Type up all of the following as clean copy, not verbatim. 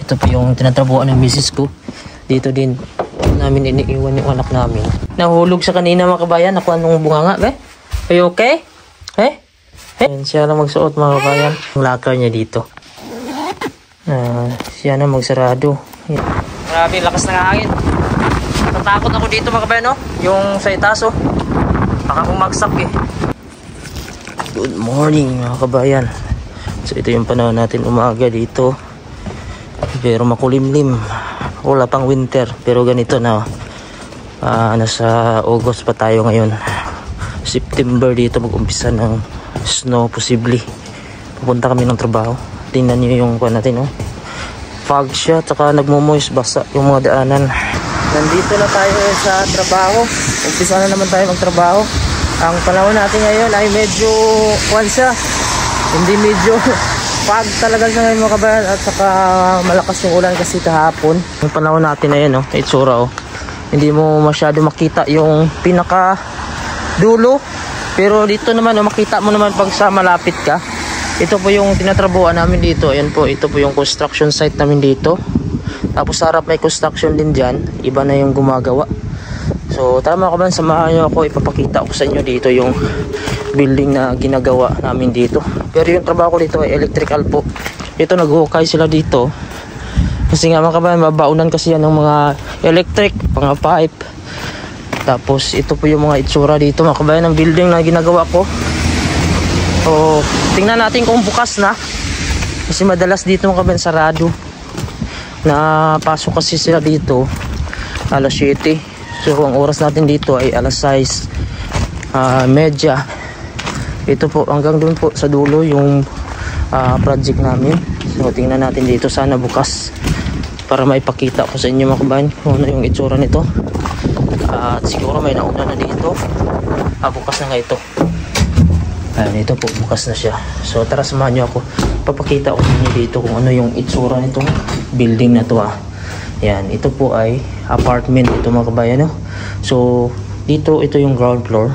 Ito po yung tinatrabuhan ng misis ko. Dito din namin iniiwan yung anak namin. Nahulog sa kanina mga kabayan. Nakuha nung bunganga. Are you okay? Ayan, siya lang magsuot mga kabayan. Yung locker niya dito. Siya na magsarado. Grabe, lakas ng hangin. Natatakot ako dito mga kabayan, no? Yung sa itaas, oh. Baka bumagsak eh. Good morning mga kabayan. So ito yung panahon natin umaga dito. Pero makulimlim. Wala pang winter. Pero ganito na. Nasa August pa tayo ngayon. September dito mag-umpisa ng snow posible. Pupunta kami ng trabaho. Tingnan nyo yung kuha natin, oh. Fog siya. Tsaka nagmumoist basa yung mga daanan. Nandito na tayo sa trabaho. Umpisa na naman tayo magtrabaho. Ang panahon natin ngayon ay medyo kuwan siya. Hindi medyo fog talaga siya ngayon mga kabayan. At saka malakas yung ulan kasi kahapon. Yung panahon natin na yun, oh, itsura, oh. Hindi mo masyado makita yung pinaka dulo. Pero dito naman, oh, makita mo naman pag sa malapit ka. Ito po yung tinatrabuhan namin dito. Ayan po, ito po yung construction site namin dito. Tapos sa harap may construction din dyan. Iba na yung gumagawa. So tara mga kabayan, samahan nyo ako. Ipapakita ko sa inyo dito yung building na ginagawa namin dito. Pero yung trabaho ko dito ay electrical po. Ito nag-hukay sila dito. Kasi nga mga kabayan, mabaunan kasi yan ng mga electric, mga pipe. Tapos ito po yung mga itsura dito mga kabayan ng building na ginagawa ko. So tingnan natin kung bukas na. Kasi madalas dito mga kabayan sarado. Napasok kasi sila dito alas 7. So ang oras natin dito ay alas 6:30. Ito po hanggang dun po sa dulo yung project namin. So tingnan natin dito, sana bukas para maipakita ko sa inyo mga kabayan kung ano yung itsura nito. At siguro may nauna na dito. Bukas na nga ito. Ayan, ito po bukas na siya. So tara samahan nyo ako. Papakita ko sa inyo dito kung ano yung itsura nitong building na to. Ayan, ito po ay apartment ito mga kabayan, no? So dito ito yung ground floor.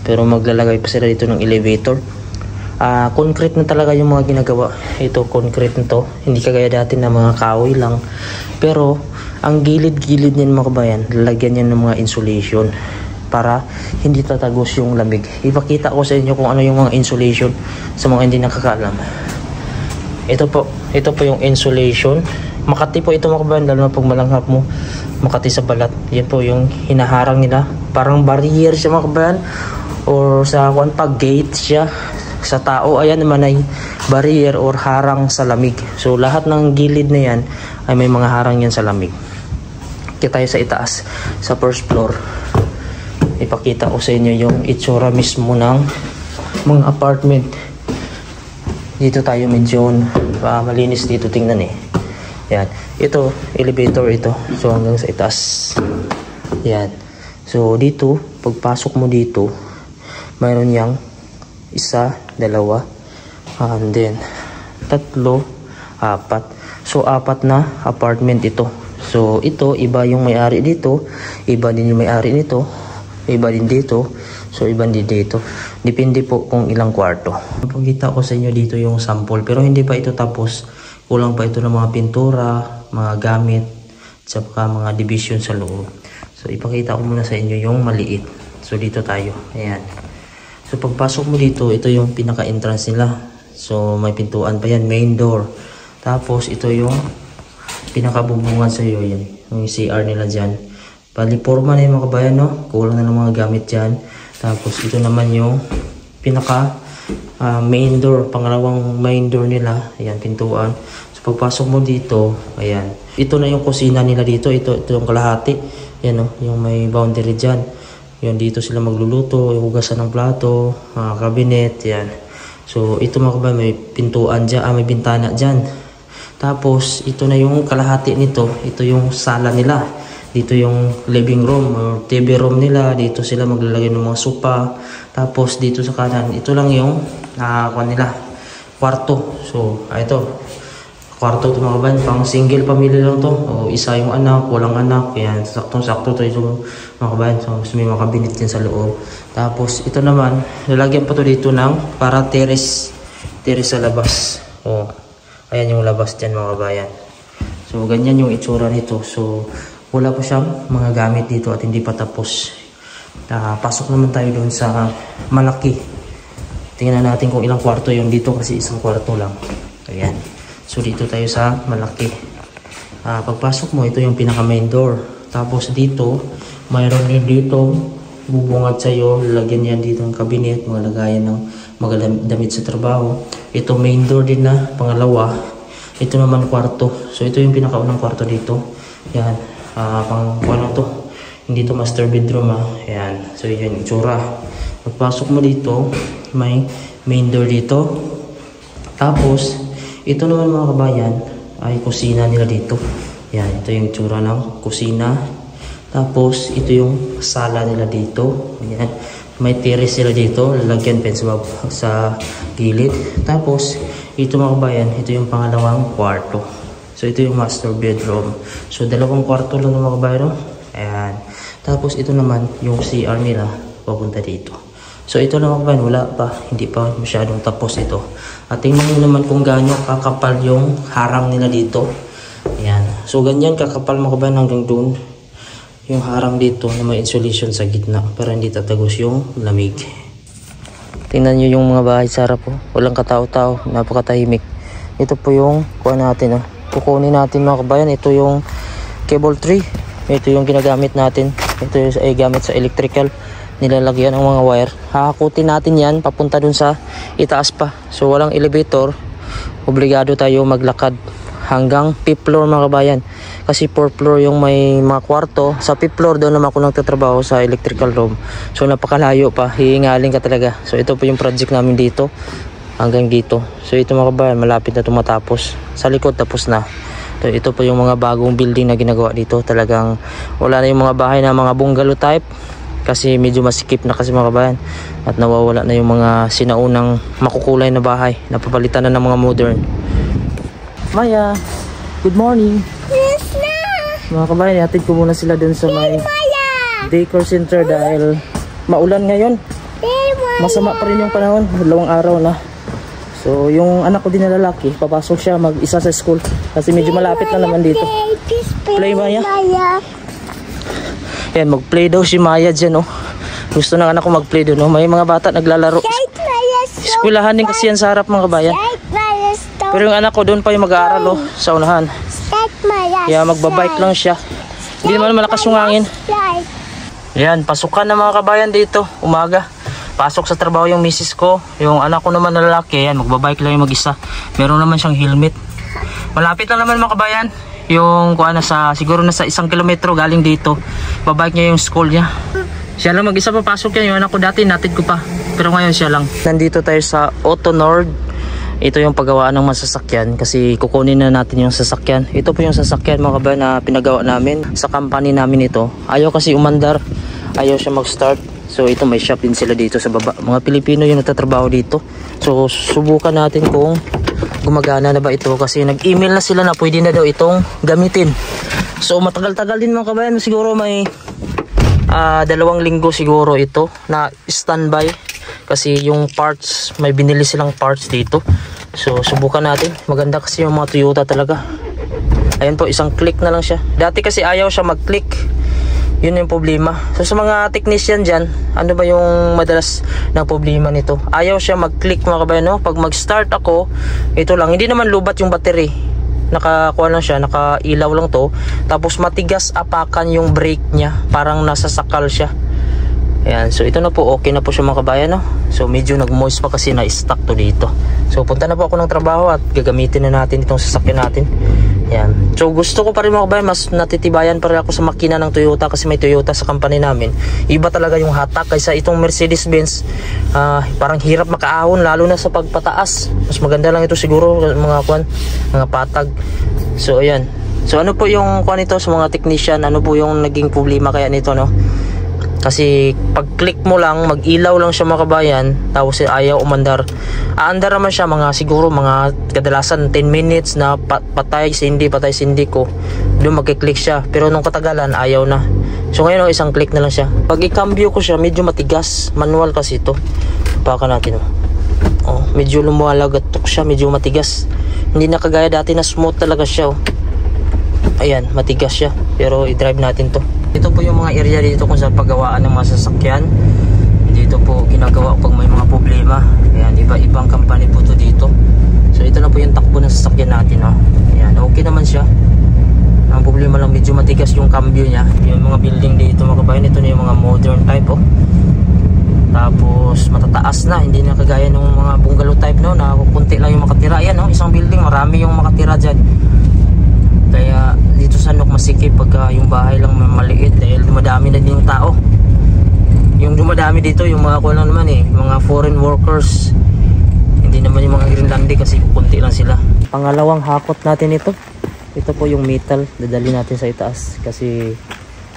Pero maglalagay pa sila dito ng elevator. Concrete na talaga yung mga ginagawa. Ito concrete na to. Hindi kagaya dati na mga kahoy lang. Pero ang gilid-gilid niyan mga kabayan, lalagyan niyan ng mga insulation para hindi tatagos yung lamig. Ipakita ko sa inyo kung ano yung mga insulation sa mga hindi nakakaalam. Ito po yung insulation. Makati po ito mga kabayan, lalo na pag malanghap mo, makati sa balat. Yan po yung hinaharang nila. Parang barrier siya mga kabayan. Or sa pag gate siya. Sa tao, ayan naman ay barrier or harang sa lamig. So lahat ng gilid na yan ay may mga harang yan sa lamig. Kita tayo sa itaas, sa first floor. Ipakita ko sa inyo yung itsura mismo ng mga apartment. Dito tayo medyo malinis dito, tingnan eh. Yan. Ito, elevator ito. So hanggang sa itaas. Yan. So dito, pagpasok mo dito, mayroon yang 1, 2, and then 3, 4. So 4 na apartment ito. So ito, iba yung may-ari dito, iba din yung may-ari nito, iba din dito, so iba din dito. Depende po kung ilang kwarto. Pagkita ko sa inyo dito yung sample, pero hindi pa ito tapos. Kulang pa ito ng mga pintura, mga gamit, saka mga division sa loob. So ipakita ko muna sa inyo yung maliit. So dito tayo, ayan. So pagpasok mo dito, ito yung pinaka-entrance nila. So may pintuan pa yan, main door. Tapos ito yung pinaka-bubungan sa iyo, yan. Yung CR nila dyan. Paliporma na yung mga kabayan, no? Kulang na ng mga gamit dyan. Tapos ito naman yung pinaka main door, pangalawang main door nila. Ayan, pintuan. So pagpasok mo dito, ayan. Ito na yung kusina nila dito. Ito yung kalahati. Yan, no? Yung may boundary dyan. Yan, dito sila magluluto, hugasan ng plato, cabinet, yan. So ito mga kabayan, may pintuan dyan, may bintana dyan. Tapos ito na yung kalahati nito. Ito yung sala nila. Dito yung living room or TV room nila. Dito sila maglalagay ng mga sopa. Tapos dito sa kanan, ito lang yung kwarto. So ito, kwarto ito mga kabayan. Pang single family lang to. O isa yung anak, walang anak. Yan, saktong-sakto to ito mga kabayan. So may mga kabinet din sa loob. Tapos ito naman, lalagyan pa to dito ng para terrace sa labas. O, ayan yung labas dyan mga kabayan. So ganyan yung itsura nito. So wala pa siyang mga gamit dito at hindi pa tapos. Pasok naman tayo doon sa malaki. Tingnan natin kung ilang kwarto yung dito kasi isang kwarto lang. Ayan. So dito tayo sa malaki. Pagpasok mo, ito yung pinaka main door. Tapos dito, mayroon din dito bubungad sa'yo. Lagyan yan dito ng cabinet, mga lagayan ng mga damit sa trabaho. Ito main door din na pangalawa. Ito naman kwarto. So ito yung pinakaunang kwarto dito. Yan. Ano to? Hindi to master bedroom Yan. So yun yung itsura. Pagpasok mo dito, may main door dito. Tapos, ito naman mga kabayan ay kusina nila dito. Yan. Ito yung itsura ng kusina. Tapos, ito yung sala nila dito. Yan. May terrace sila dito. Lalagyan pen sa gilid. Tapos, ito mga kabayan, ito yung pangalawang kwarto. So ito yung master bedroom. So dalawang kwarto lang mga kabayan. Ayan. Tapos ito naman yung CR nila papunta dito. So ito lang mga kabayan, wala pa. Hindi pa masyadong tapos ito. At tingnan nyo naman kung gaano kakapal yung harang nila dito. Ayan. So ganyan kakapal mga kabayan hanggang doon. Yung harang dito na may insulation sa gitna para hindi tatagos yung lamig. Tingnan nyo yung mga bahay sa harap po. Walang katao-tao. Napakatahimik. Ito po yung kuha natin. Kukunin natin mga kabayan. Ito yung cable tree. Ito yung ginagamit natin. Ito ay gamit sa electrical. Nilalagyan ng mga wire. Hahakutin natin yan. Papunta dun sa itaas pa. So walang elevator. Obligado tayo maglakad hanggang 5th floor mga kabayan. Kasi 4th floor yung may mga kwarto. Sa 5th floor doon naman ako nagtatrabaho sa electrical room. So napakalayo pa. Hihingalin ka talaga. So ito po yung project namin dito. Hanggang dito. So ito mga kabayan, malapit na tumatapos. Sa likod tapos na. So, ito po yung mga bagong building na ginagawa dito. Talagang wala na yung mga bahay na mga bungalow type. Kasi medyo masikip na kasi mga kabayan. At nawawala na yung mga sinaunang makukulay na bahay. Napapalitan na ng mga modern. Maya, good morning. Yes na. Mga kabayan, ihatid ko muna sila dun sa may daycare center dahil maulan ngayon. Masama pa rin yung panahon, 2 araw na. So yung anak ko din na lalaki, papasok siya mag-isa sa school kasi medyo malapit na naman dito. Play Maya. Yan, mag-play daw si Maya dyan, oh. Gusto ng anak ko mag-play doon, oh. May mga bata naglalaro. Eskwelahan din kasi yan sa harap mga kabayan. Pero yung anak ko doon pa yung mag-aaral, oh, sa unahan. Kaya magbabike lang siya. Hindi naman malakas yung hangin. Yan, pasukan na mga kabayan dito, umaga. Pasok sa trabaho yung misis ko. Yung anak ko naman na lalaki, yan, magbabike lang yung mag-isa. Meron naman siyang helmet. Malapit lang naman mga kabayan. Yung kuha na sa, siguro nasa 1 kilometro galing dito. Babike niya yung school niya. Siya lang mag-isa papasok yan. Yung anak ko dati, natid ko pa. Pero ngayon siya lang. Nandito tayo sa Auto Nord. Ito yung paggawaan ng masasakyan kasi kukunin na natin yung sasakyan. Ito po yung sasakyan mga kabayan na pinagawa namin sa company namin ito. Ayaw kasi umandar, ayaw siya mag-start. So ito may shop din sila dito sa baba. Mga Pilipino yung nagtatrabaho dito. So subukan natin kung gumagana na ba ito kasi nag-email na sila na pwede na daw itong gamitin. So matagal-tagal din mga kabayan, siguro may 2 linggo siguro ito na standby. Kasi yung parts, may binili silang parts dito. So subukan natin. Maganda kasi yung mga Toyota talaga. Ayan po, isang click na lang siya. Dati kasi ayaw siya mag-click. Yun yung problema. So sa mga technician dyan, ano ba yung madalas na problema nito? Ayaw siya mag-click mga kabayan, no? Pag mag-start ako, ito lang. Hindi naman lubat yung battery. Nakakuha lang siya, nakailaw lang to. Tapos matigas apakan yung brake niya. Parang nasasakal siya. Ayan, so ito na po, okay na po siya mga kabayan, no? So medyo nag-moist pa kasi na-stuck to dito. So punta na po ako ng trabaho at gagamitin na natin itong sasakyan natin. Ayan. So gusto ko pa rin mga kabayan, mas natitibayan pa rin ako sa makina ng Toyota kasi may Toyota sa company namin. Iba talaga yung hatak kaysa itong Mercedes-Benz. Parang hirap makaahon lalo na sa pagpataas. Mas maganda lang ito siguro mga patag. So ayan. So ano po yung kuan nito sa mga technician, ano po yung naging problema kaya nito, no? Kasi pag click mo lang, mag-ilaw lang siya mga kabayan, tapos ayaw umandar. Aandar naman siya siguro mga kadalasan 10 minutes na patay sindi ko. Doon magki-click siya. Pero nung katagalan ayaw na. So ngayon isang click na lang siya. Pag i-cambio ko siya, medyo matigas. Manual kasi ito. Baka natin. Oh, medyo lumalagat siya, medyo matigas. Hindi na kagaya dati na smooth talaga siya. Oh. ayan, matigas siya. Pero i-drive natin to. Ito po yung mga area dito kung saan paggawaan ng mga sasakyan. Dito po ginagawa pag may mga problema. Ayan, iba-ibang company po to dito. So ito na po yung takbo ng sasakyan natin, no? Ayan, okay naman siya. Ang problema lang, medyo matigas yung cambio niya. Yung mga building dito mga kabayan, ito na yung mga modern type, oh. Tapos matataas na, hindi na kagaya ng mga bungalow type, no, na kunti lang yung makatira. Ayan, no, isang building, marami yung makatira dyan. Kaya dito sa Nok masikip pagka yung bahay lang maliit dahil dumadami na din yung tao. Yung dumadami dito, yung mga kulang naman mga foreign workers. Hindi naman yung mga Greenlandi kasi kunti lang sila. Pangalawang hakot natin ito. Ito po yung metal, dadali natin sa itaas kasi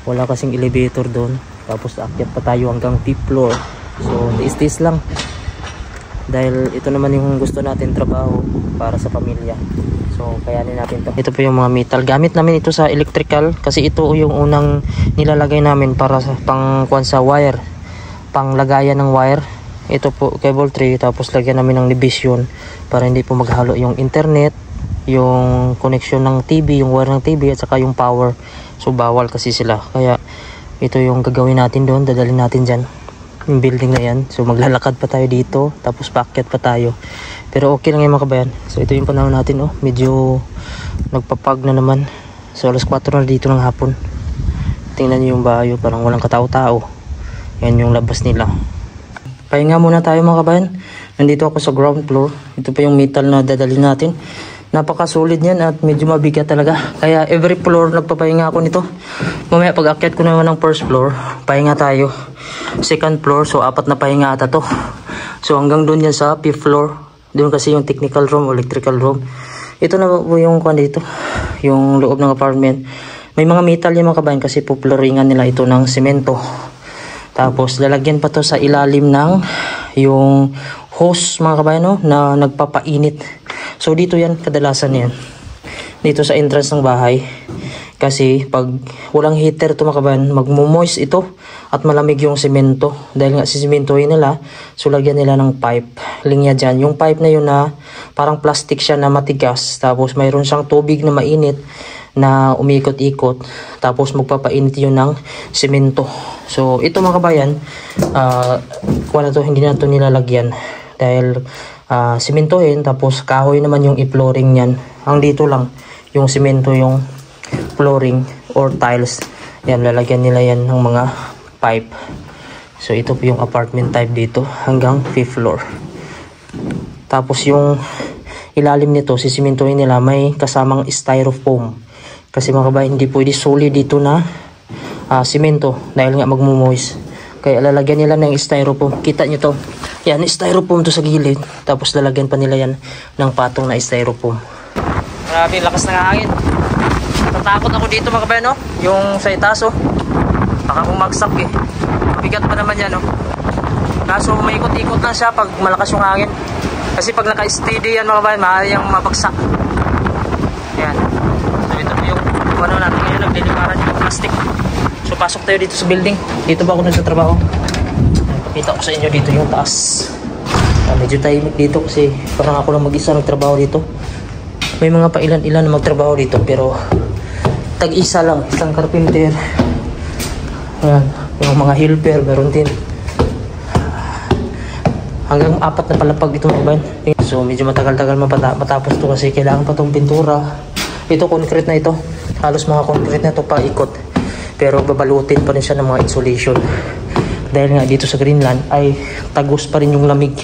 wala kasing elevator doon. Tapos aakyat pa tayo hanggang 5th floor. So tiis-tiis lang. Dahil ito naman yung gusto natin trabaho para sa pamilya. So kayanin natin to. Ito po yung mga metal. Gamit namin ito sa electrical kasi ito yung unang nilalagay namin para sa pangkuan sa wire. Panglagayan ng wire. Ito po cable tray, tapos lagyan namin ng division para hindi po maghalo yung internet, yung connection ng TV, yung wire ng TV at saka yung power. So bawal kasi sila. Kaya ito yung gagawin natin doon, dadalhin natin dyan yung building na yan. So maglalakad pa tayo dito, tapos paakyat pa tayo. Pero okay lang yung mga kabayan. So ito yung panahon natin, oh. Medyo nagpapag na naman. So alas 4 na dito ng hapon. Tingnan nyo yung bahay, parang walang katao-tao. Yan yung labas nila. Pahinga muna tayo mga kabayan. Nandito ako sa ground floor. Ito pa yung metal na dadalhin natin. Napaka-solid yan at medyo mabigat talaga. Kaya every floor nagpapahinga ako nito. Mamaya pag akyat ko naman ng first floor, pahinga tayo. Second floor, so 4 na pahinga ata to. So hanggang doon yan sa 5th floor. Doon kasi yung technical room, electrical room. Ito na po yung kuan dito, yung loob ng apartment. May mga metal yung mga kabayan kasi po flooringan nila ito ng semento. Tapos lalagyan pa to sa ilalim ng yung hose mga kabayan, no, na nagpapainit. So dito yan, kadalasan yan. Dito sa entrance ng bahay. Kasi pag walang heater ito mga kabayan, magmo-moist ito at malamig yung semento. Dahil nga sisimentohin nila, so lagyan nila ng pipe. Linya dyan. Yung pipe na yun na parang plastic siya na matigas. Tapos mayroon siyang tubig na mainit na umikot-ikot. Tapos magpapainit yun ng semento. So ito mga kabayan, kuha na to, hindi na to nilalagyan. Dahil simentohin, tapos kahoy naman yung i-flooring niyan. Ang dito lang, yung semento yung flooring or tiles. Yan, lalagyan nila yan ng mga pipe. So ito po yung apartment type dito hanggang 5th floor. Tapos yung ilalim nito, sisimentohin nila, may kasamang styrofoam. Kasi mga kabayan, hindi pwede solid dito na simento dahil nga magmo-moist. Kaya lalagyan nila ng styrofoam. Kita nyo to. Yan, styrofoam to sa gilid. Tapos lalagyan pa nila yan ng patong na styrofoam. Grabe, lakas ng hangin. Natakot ako dito mga kabayan, no? Yung sa itaas, oh. Baka bumagsak eh. Mabigat pa naman yan, no? Kaso may ikot-ikot lang siya pag malakas yung hangin. Kasi pag naka-steady yan mga kabayan, maaari yung mabagsak. Yan. So ito po yung ano natin ngayon, nagliliparan yung plastic. So pasok tayo dito sa building. Dito ba ako nagtatrabaho? Pakita ko sa inyo dito yung taas. Medyo tahimik dito kasi parang ako lang mag-isa nagtrabaho dito. May mga pailan-ilan na magtrabaho dito pero tag-isa lang, isang carpenter. Ayan, yung mga helper meron din. Hanggang 4 na palapag ito mga kabayan. So medyo matagal-tagal matapos to kasi kailangan pa itong pintura. Ito concrete na ito. Halos mga concrete na ito pa ikot. Pero babalutin pa rin siya ng mga insulation. Dahil nga dito sa Greenland ay tagos pa rin yung lamig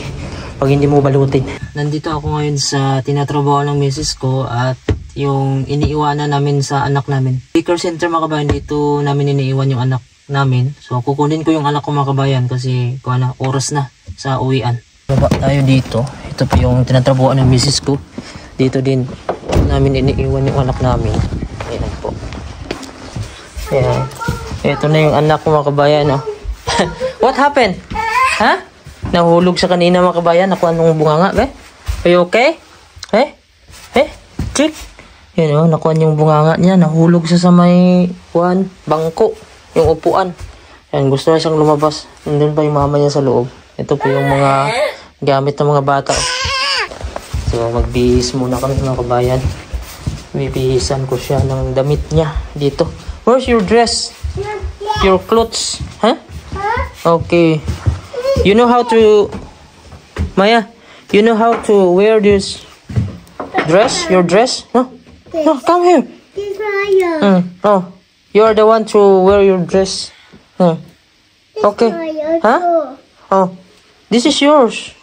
pag hindi mo balutin. Nandito ako ngayon sa tinatrabaho ng misis ko at yung iniiwanan namin sa anak namin. Daycare center mga kabayan, dito namin iniiwan yung anak namin. So kukunin ko yung anak ko mga kabayan kasi oras na sa uwian. Baba tayo dito. Ito po yung tinatrabaho ng misis ko. Dito din namin iniiwan yung anak namin. Ayan po. Ayan. Ito na yung anak ko mga kabayan. Oh. What happened? Ha? Nahulog sa kanina mga kabayan. Nakuha nung bunganga. Eh? Are you okay? Eh? Eh? Chick? Yan o. Nakuha yung bunganga niya. Nahulog siya sa may bangko. Yung upuan. Yan. Gusto na siyang lumabas. Nandun pa yung mama niya sa loob. Ito po yung mga gamit ng mga bata. So magbihis muna kami mga kabayan. Bibihisan ko siya ng damit niya dito. Where's your dress? Your clothes? Huh? Okay. You know how to... Maya, you know how to wear this dress? Your dress? No? No, come here. Oh, you are the one to wear your dress. Okay. Huh? Oh, this is yours.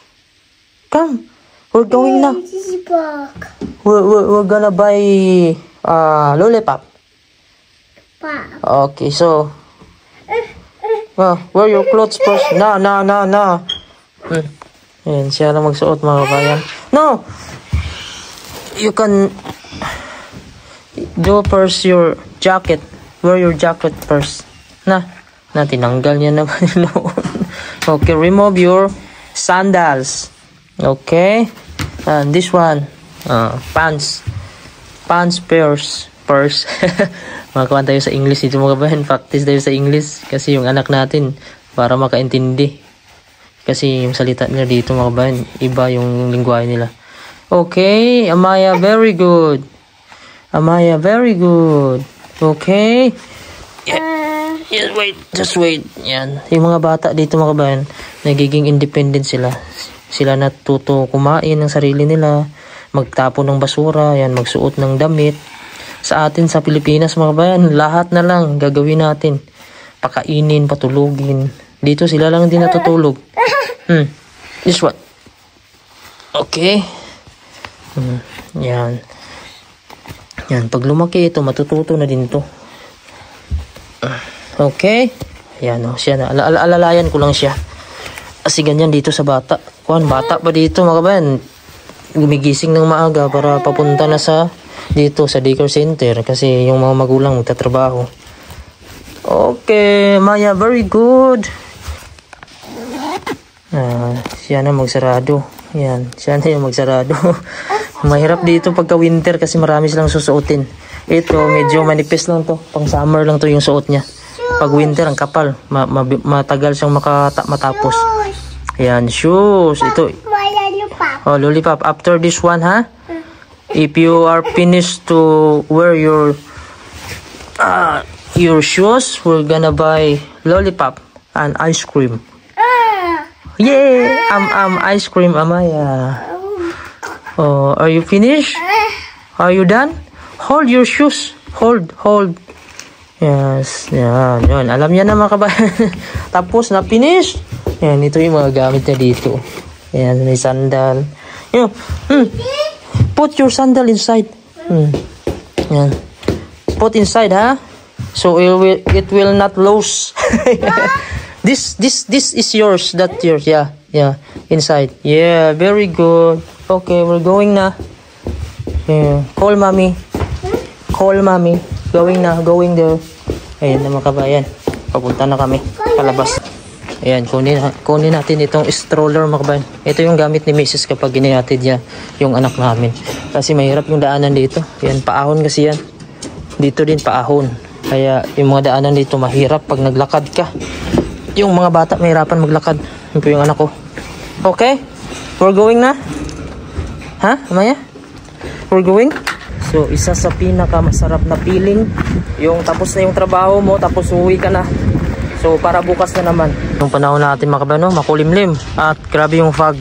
Come. We're going now. We're gonna buy lollipop. Okay, so wear your clothes first. No. Ayan, siya na magsuot mga kabayan. No! You can do first your jacket. Wear your jacket first. Na tinanggal niya naman noon. Okay, remove your sandals. Okay. And this one, pants purse. Makakuha tayo sa English dito mga kabayan. Practice tayo sa English kasi yung anak natin para makaintindi. Kasi yung salita nila dito mga kabayan, iba yung lingwahe nila. Okay, Amaya, very good. Amaya, very good. Okay. Yes, wait. Just wait. Yan. Yung mga bata dito mga kabayan, nagiging independent sila. Sila natuto kumain ng sarili nila, magtapon ng basura, yan, magsuot ng damit. Sa atin sa Pilipinas mga kabayan, lahat na lang gagawin natin. Pakainin, patulugin. Dito sila lang din natutulog. This one. Okay. Yan. Yan, pag lumaki ito, matututo na din to. Okay. Ayan o, siya na. Alalayan ko lang siya. Kasi ganyan dito sa bata. Bata pa dito mga kabayan. Gumigising ng maaga para papunta na sa dito sa daycare center. Kasi yung mga magulang magtatrabaho. Okay, Maya, very good. Siya na magsarado. Yan, siya na yung magsarado. Mahirap dito pagka winter kasi marami silang susuotin. Ito, medyo manipis lang to. Pang summer lang to yung suot niya. Pag winter, ang kapal. Matagal siyang matapos. Ayan, shoes. Ito. Oh, lollipop. After this one, ha? If you are finished to wear your shoes, we're gonna buy lollipop and ice cream. Yeah! Ice cream, Amaya. Oh, are you finished? Are you done? Hold your shoes. Hold. Yes, yan. Alam niya na mga kabayan. Tapos na finish. Yan, ito yung mga gamit niya dito. Yan, may sandal. Yan. Put your sandal inside. Yan. Put inside, ha? So it will not lose. This is yours. That's yours. Yeah. Inside. Yeah, very good. Okay, we're going na. Yeah. Call mommy. Going there. Ayan na mga kabayan. Papunta na kami. Palabas. Ayan, kunin natin itong stroller mga kabayan. Ito yung gamit ni Mrs. kapag ginihatid niya yung anak namin. Kasi mahirap yung daanan dito. Ayan, paahon kasi yan. Dito din paahon. Kaya yung mga daanan dito mahirap pag naglakad ka. Yung mga bata mahirapan maglakad. Yun po yung anak ko. Okay? We're going na? Ha? Amaya? We're going? So, isa sa pinakamasarap na feeling, yung tapos na yung trabaho mo, tapos uwi ka na. So, para bukas na naman. Yung panahon natin mga kabayan, makulimlim. At grabe yung fog.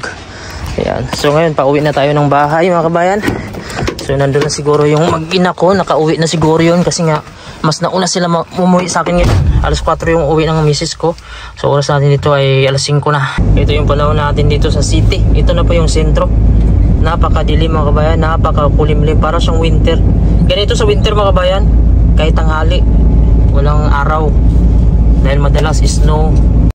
Ayan. So, ngayon, pauwi na tayo ng bahay mga kabayan. So, nandun na siguro yung mag-ina ko. Nakauwi na siguro yun kasi nga, mas nauna sila umuwi sa akin ngayon. Alas 4 yung uwi ng misis ko. So, oras natin dito ay alas 5 na. Ito yung panahon natin dito sa city. Ito na po yung sentro. Napakadilim mga kabayan, napakakulimlim, para siyang winter. Ganito sa winter mga kabayan, kahit tanghali, walang araw dahil madalas snow.